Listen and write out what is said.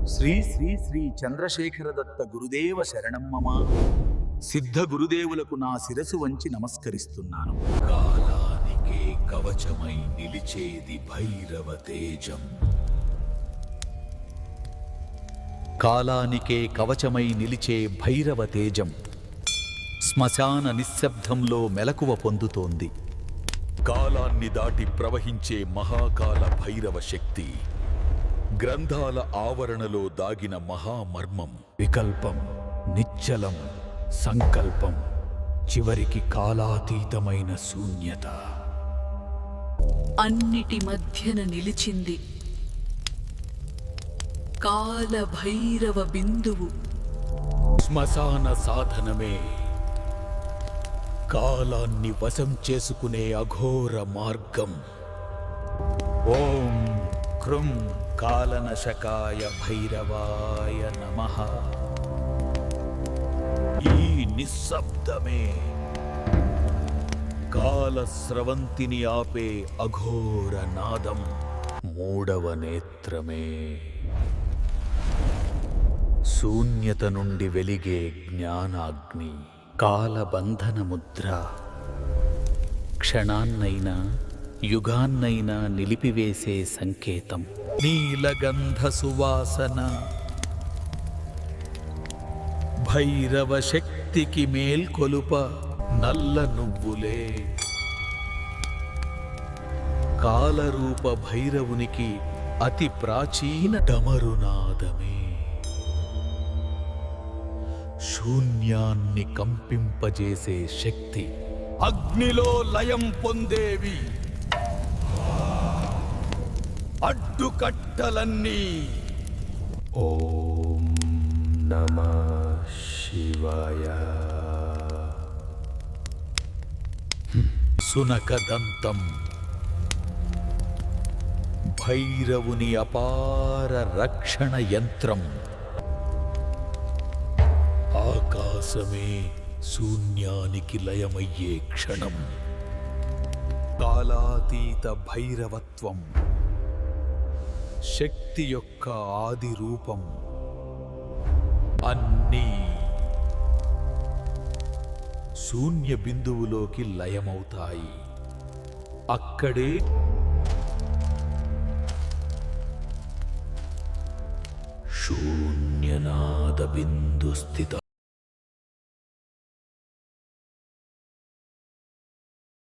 శ్రీ శ్రీ శ్రీ చంద్రశేఖర దత్త గురుదేవ శరణం మమ. సిద్ధ గురుదేవులకు నా శిరసు వంచి నమస్కరిస్తున్నాను. కాలానికే కవచమై నిలిచేది భైరవ తేజం. కాలానికే కవచమై నిలిచే భైరవ తేజం శ్మశాన నిశ్శబ్దంలో మెలకువ పొందుతోంది. కాలాన్ని దాటి ప్రవహించే మహాకాల భైరవ శక్తి, గ్రంథాల ఆవరణలో దాగిన మహామర్మం. వికల్పం, నిశ్చలం, సంకల్పం, చివరికి కాలాతీతమైన శూన్యత. అన్నిటి మధ్యన నిలిచింది కాల భైరవ బిందువు. శ్మశాన సాధనమే కాలాన్ని వశం చేసుకునే అఘోర మార్గం. ఓం కృం కాలనశకాయ భైరవాయ నమః. ఈ నిశ్శబ్దమే కాలస్రవంతిని ఆపే అఘోర నాదం. మూడవ నేత్రమే శూన్యత నుండి వెలిగే జ్ఞానాగ్ని. కాలబంధన ముద్ర క్షణాన్నైనా యుగాన్నైనా నిలిపివేసే సంకేతం. నీలగంధ సువాసన భైరవ శక్తికి మేల్కొలుప. నల్ల నువ్వులే కాలరూప భైరవునికి అతి ప్రాచీన డమరునాదమే శూన్యాన్ని కంపింపజేసే శక్తి. అగ్నిలో లయం పొందేవి అడ్డుకట్టలన్నీ. ఓం నమః శివాయ. సునకదంతం భైరవుని అపార రక్షణ యంత్రం. ఆకాశమే శూన్యానికి లయమయ్యే క్షణం. కాలాతీత భైరవత్వం శక్తి యొక్క ఆది రూపం. అన్నీ శూన్య బిందువులోకి లయమవుతాయి. అక్కడే శూన్యనాద బిందు స్థిత.